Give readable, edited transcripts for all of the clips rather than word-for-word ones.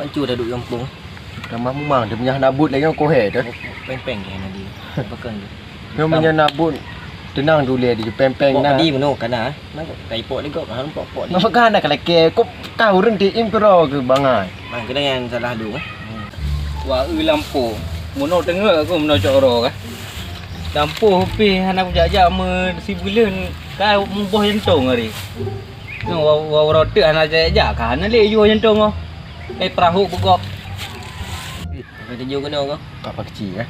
Hancur dah duduk kampung. Nama memang dia punya nabut lagi kau tu. Peng-peng dia nanti. Pekan dia. Dia punya nabut tenang dulu dia peng-peng Pok nah. tadi mana kana? Nak tai pok ni kau kan pok ni. Masa kan nak leke kau tahu renti im kero ke bangai. Bang kena yang salah dulu Wah lampu. Mono tengah aku mono coro kan. Lampu pi anak jajak me si bulan ka mbuh jentong hari. No wa rote anak jajak kan le yo jentong. Perahu begok. Kau tunjuk kena kau. Apa kecil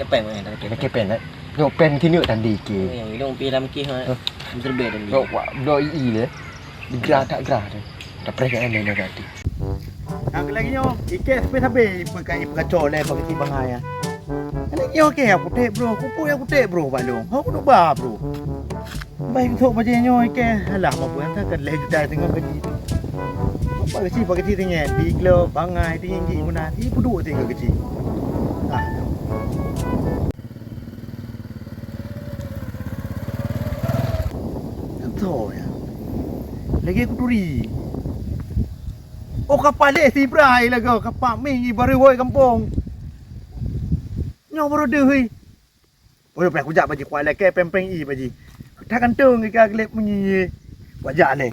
Dapat mana dah leke pen Yo pen sini tadi ke. Yang hidung pi dalam kes ha. Terbit tadi. Yo do ii le. Digerah tak gerah tu. Tak pernah kan dia tadi. Ang lagi nyo, iket sampai pakai kacau le pakai ti bangai. Lagi yo ke aku te bro, kupu aku te bro balong. Aku nak ba bro. Baik tu macam nyo iket. Alah apa pun tak kan le juta tengok gaji tu. Pakai ti tengah di kilo bangai tinggi guna. Ti puduk tengok gaji. Ah. Betul ya. Lagi aku turi. Oh kapal le si brai lah kau. Kapal mi baru woi kampung. Nyo baru deh hui. Oh lepas aku jak baji kuat le ke pempeng i baji. Tak kantung ke glep bunyi. Wajak le.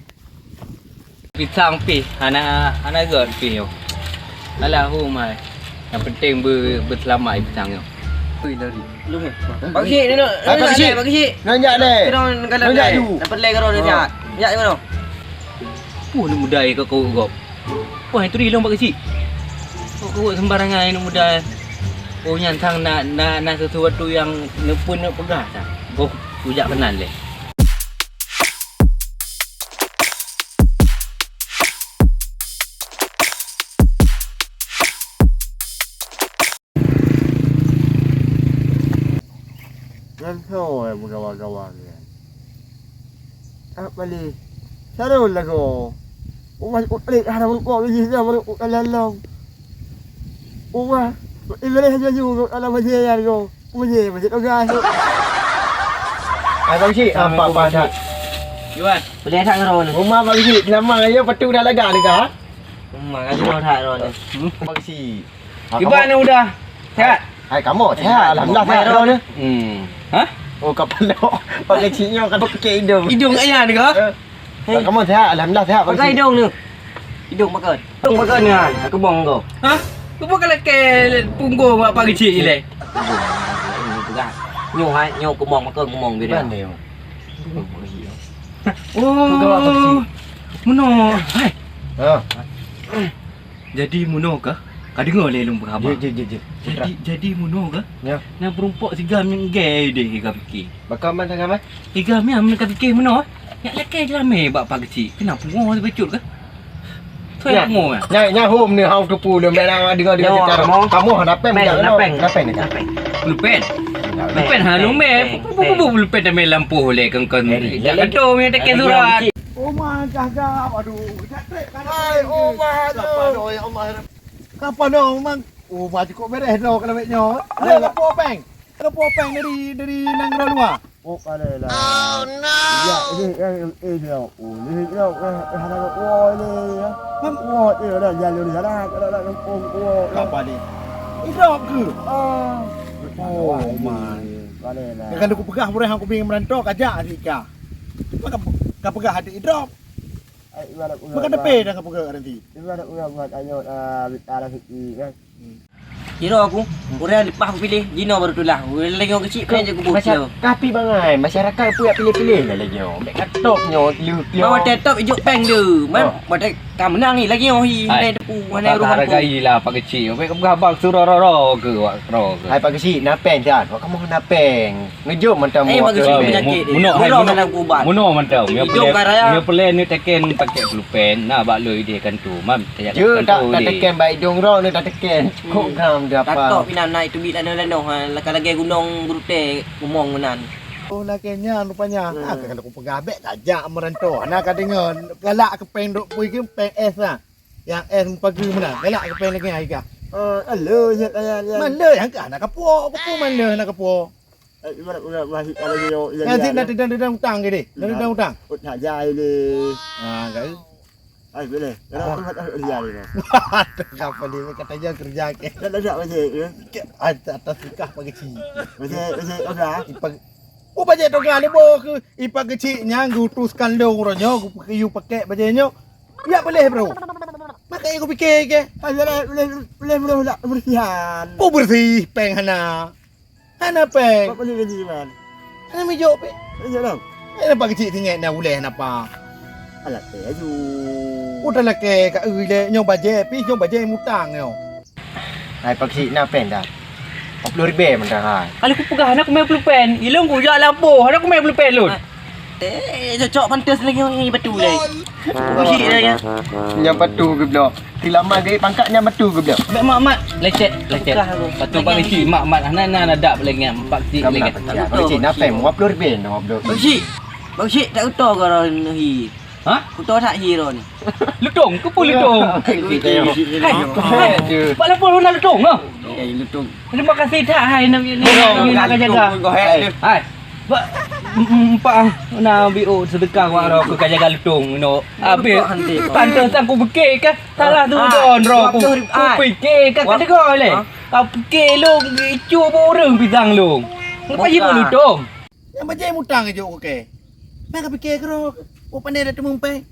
Pisang pi anak god pi yo. Alah hu mai. Yang penting berselamat pisang yo. Hui lari. Lu he. Bagi sik ni nak. Bagi sik. Nanjak le. Kena kalau Nanjak tu. dapat le karo dia jak. Jak mana? Ni mudah kau gop. Wah itu rilong pak kecil. Kau sembarangan ini mudah. Oh nyantang nak sesuatu yang nepun nak pegang tak. Kau ujak kenal le. Ganto buka-buka ni. Apa le? Sarul lah kau. Umah ulik harapan kau biji sama lalang. Umah ibarat saja juga alam masih yang kau. Masih toga. Abang cik apa dah? Yuan. Boleh tak karo ni? Rumah bang cik lama ayo patu dah lega ni kah? Kasi kau tak karo ni. Bang cik. Gimana udah? Sehat? Hai kamu sehat alhamdulillah sehat kau ni. Hah? Oh kapal lo. Bang ciknya kan pakai hidung. Hidung ayah ni kah? Kamu sehat alhamdulillah sehat bang Pakai cik. hidung ni. Hidung makan. Hidung makan ni kan. Aku bong kau. Hah? Kau bukan lagi punggung apa kecil le? Nyo aku bong makan ngomong dia. Mana yo? Oh. Muno. Hai. Ha. Jadi muno kah? Kau dengar le lung berkhabar. Je. Jadi muno kah? Ya. Nak perumpok sigam yang gay deh kau fikir. Bakal man sangat man. Sigam yang kau fikir muno. Yang laki ramai bak pagi kecil. Kenapa ngor becut kah? Thôi ngồi à? Nhà hôm nữa học chụp phù được mẹ nào đi ngồi kamu hendak pen Lupen. Lupen ha lu me. Lupen dah me lampu le kan. Jangan tu me tak surat. Oma jaga aduh. Hai Oma aduh ya Allah. Kapan dong mang? Oma cukup beres lo kalau beknya. Ada popeng. Ada popeng dari Nanggro luar. Oh kalelah. Oh no. Ya ini dia. Oh ni dia hendak ni. Wah, dah jalan dia dah. Ada kampung tua. Apa ni? Hidup ke? Oh, man. Kalelah. Kan aku pegah boleh aku pingin merantau kajak Rika. Kau pegah hati hidup. Bukan tepi dah kau pegah nanti. Ibarat buat anyot arah fikir kan. Kira aku, orang lepas aku pilih Gino baru tu lah. Orang lagi orang kecil kan je aku bocil. Tapi bangai masyarakat pun pilih-pilih lah lagi. Mek katoknya lu. Bawa tetap ijuk peng tu. Man, buat kam menang ni lagi orang hi depu mana rumah Tak hargai lah pak kecil. Baik kau abang surah ro ke wak ro ke. Hai pagi si napeng kan. Kamu napeng. Ngejum macam bagus si penyakit. Muno mantau. Hidung karaya. Dia plan ni teken pakai pulpen. Nah bak lui dia kan tu. Mam tak je tak teken baik dong ro ni tak teken. Kok gam dia apa. Tatok pinan naik tu bit lano lagi gunung gurute ngomong menan. Oh lakinya rupanya. Kalau aku pegabek kajak merantau. Nak dengar galak ke peng duk pui ke peng es lah. Yang es pagi mana? Galak ke peng lagi ai ka. Alo ya. Mana yang ka nak kapo mana nak kapo. Ibarat masih kalau yo. Nanti nak dedang utang ke ni. Dedang utang. Nak jai le. Ha kai. Ai boleh. Kalau aku lihat ni. Kapal dia kata dia kerja ke. Dah dah macam ni. Atas sikah pagi ci. Macam apa? Ipag Oh baje tonggal ni bo ke ipag kecil nyang gutuskan dong ronyo you pakai bajenyo. Ya boleh bro. Makanya aku fikir ke. Boleh bersihan. Oh bersih peng hana. Hana peng. Boleh bersih man. Hana mi jawab pe. Jangan. Ini pagi cik tinggal na boleh napa. Alat teh aju. Udah lah ke ka le nyong baje pi nyong baje mutang yo. Hai paksi na pen dah. 40,000 man dah hai. Kalau aku pegang aku main pulpen. Ilong ku jak lampu. Aku main pulpen lun. Cocok pantas lagi yang batu lagi. Bullshit lagi. Yang batu ke blok. Tilaman ke pangkatnya batu ke blok. Mak lecet. Patu pak kecil mak anak nadap lagi ngam pak kecil Kamu lagi. nak paksi na pen 40,000 dah blok. Bullshit tak utuh kau orang hi. Ha? Utuh tak hero ni. Lutong ke pun lutong? Kita yo. Hai. Pak lapor nak lutong ah. Lutung. Terima kasih tak hai nak nak jaga. Hai. Pak nak ambil sedekah kau ro ke jaga lutung no. Habis pantas aku bekek kan. Salah tu don ro aku. Aku fikir kan kata kau le. Kau fikir lu icu boreng pisang lu. Ngapa je lutung? Yang baje mutang je okey. Mak fikir kero. Oh pandai dah temu pe.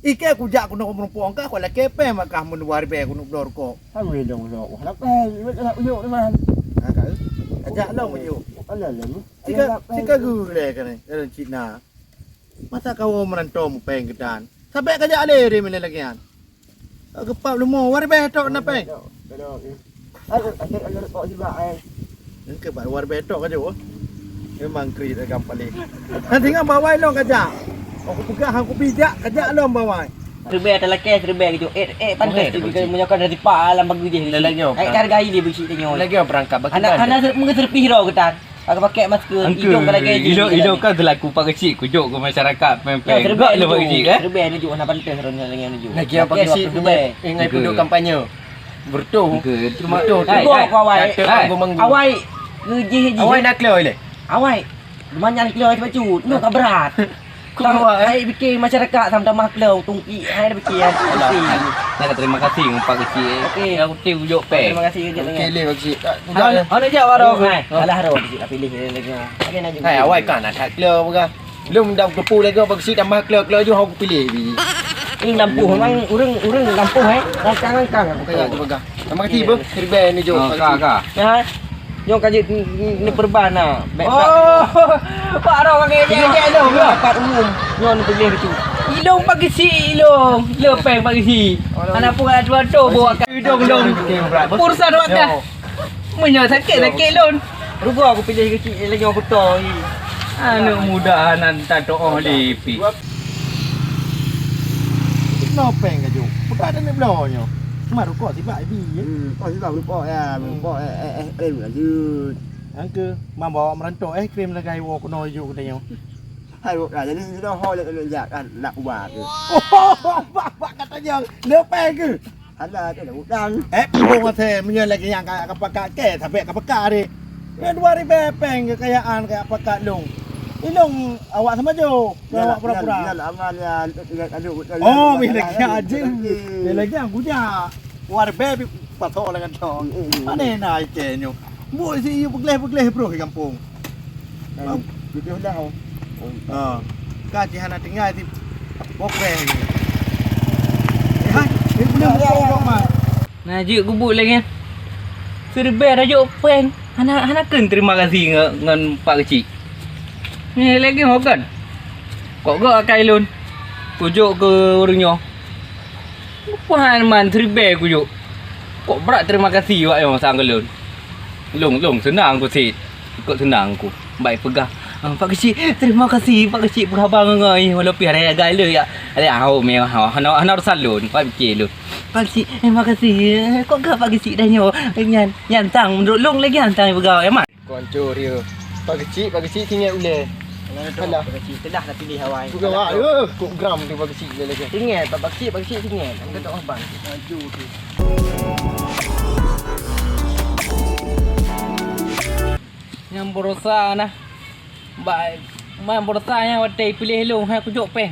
Ike aku jak aku nak perempuan kah aku lah kepe makah mun 2,000 aku nak dor ko. Boleh dong dong. Lapai, nak uyuk ni man. Agak. Ajak lo maju. Alah lah. Sika gule kan dari Cina. Masa kau merantau peng kedan. Sampai kerja ale re mele lagi an. Gepap lumo war be tok na peng. Ada kok juga ai. Ke ba war be tok aja. Memang kri dah gampang ni. Nanti ngam bawa lo kerja. Aku pegang aku bijak kerja lo bawa. Serba ada laki serba gitu. Pantas tu juga menyokan dari pak alam bagi dia. Lagi apa? Hargai dia bersih tengok. Lagi berangkat bagi. Anak mungkin serpi hero ketan. Aku pakai masker hidung kalau lagi. Hidung kan berlaku pak kecil kujuk ke masyarakat pempeng. Serba le pak kecil kan? Serba ni juga nak pantas orang lagi yang nuju. Lagi apa paksi ingai penduduk kampanye. Bertuh. Terima Awai. Awai. Gejih. Awai nak clear le. Awai. Banyak keluar baju. Nu ka berat. Kau ai fikir masyarakat sama-sama keluar tungki. Ai dah fikir. Nak terima kasih pak kecil. Okey. Aku tiu ujuk pe. Terima kasih kerja dengan. Okey le paksi. Ana jawab aro. Alah aro nak pilih lagi. Ada nak juga. Hai awai kan nak clear bukan. Belum dah kepu lagi paksi tambah clear je aku pilih biji. Ini lampu memang urang lampu Rangkang aku Kayak tu pegang. Terima kasih bang. Serba ni jo. Kak. Ya. Nyong kaji ni perban nah. Oh, pak aro pakai Ilong dapat umum. Nyong pilih itu. Ilong pagi si ilong. Lepeng pagi si. Anak pun ada dua tu bawa hidung long. Pursa dua dah. Menyo sakit lon. Rugo aku pilih kecil lagi aku toh. Anu mudah nanti doa lipi. No peng kaju. Bukan ada ni blonyo. Maru kok tiba bi. Oh sebab lupa ya, lupa lanjut. Angke bawa merantau krim lagai wo kono ju katanya. Hai buat jadi ni dah hol jak nak buat tu. Oh, bak katanya. Le peng ke. Ada tu dah udang. Bunga teh menyo lagi yang kayak kapaka ke sampai kapaka ni. Yang 2,000 peng kekayaan kayak apakah long. Ilong awak sama jo. Awak pura-pura. Amalnya Oh, bila lagi aja. Bila lagi aku ja. War baby patok dengan tong. Mana nak ikenyo. Boy si you begleh bro di kampung. Video dah. Kaji hana tinggal di Bokre. Hai, ini belum mah. Nah, juk gubuk lagi. Serba dah juk pen. Hana terima kasih dengan pak kecil. Ni lagi hokan. Kok gak akai lun. Kujuk ke orangnya. Puan man serba kujuk. Kok berat terima kasih wak yang sang lun. Long senang aku sit. Ikut senang aku. Baik pegang. Pak kecil, terima kasih Pak kecil berhabang ngai walaupun hari agai le ya. Ada au me hana salun Pak kecil lu. Pak kecil, terima kasih. Kok gak Pak kecil dah nyo. Nyan tang menurut long lagi hantang pegau emak. Koncor dia. Pak kecil tinggal ule. Alah, kecil telah dah pilih Hawaii. Bukan wak kok gram tu pak kecil dia lagi. Tinggal pak kecil tinggal. Angkat tak abang. Maju tu. Yang berusaha nah. Baik, main berusaha yang watai pilih long hai kujuk peng.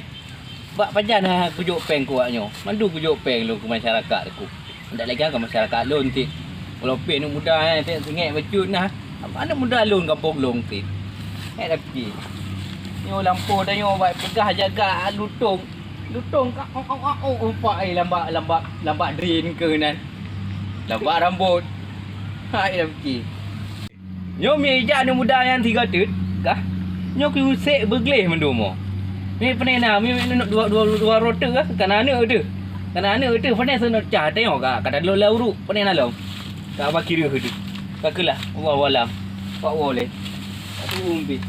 Bak pajan kujuk peng kuatnya. Mandu kujuk peng lu ke masyarakat aku. Ndak lagi ke masyarakat lu nanti. Kalau peng ni mudah tengok sengit bacut nah. Mana mudah lu kampung long ti. Tapi nyo lampu dah nyo buat pegah jaga lutung. Lutung kak umpak lambat drain ke nan. Lambat rambut. Hai tapi. Nyo meja ni mudah yang 3 tut kah? Nyo ku usik bergelih mendomo. Mi penena mi nak dua rotor ke kanana tu. Kanana tu penena sana cah tengok kak kada lo lauru penena lo. Kak apa kira tu. Kakelah wawalam. Pak boleh. Aku umbi.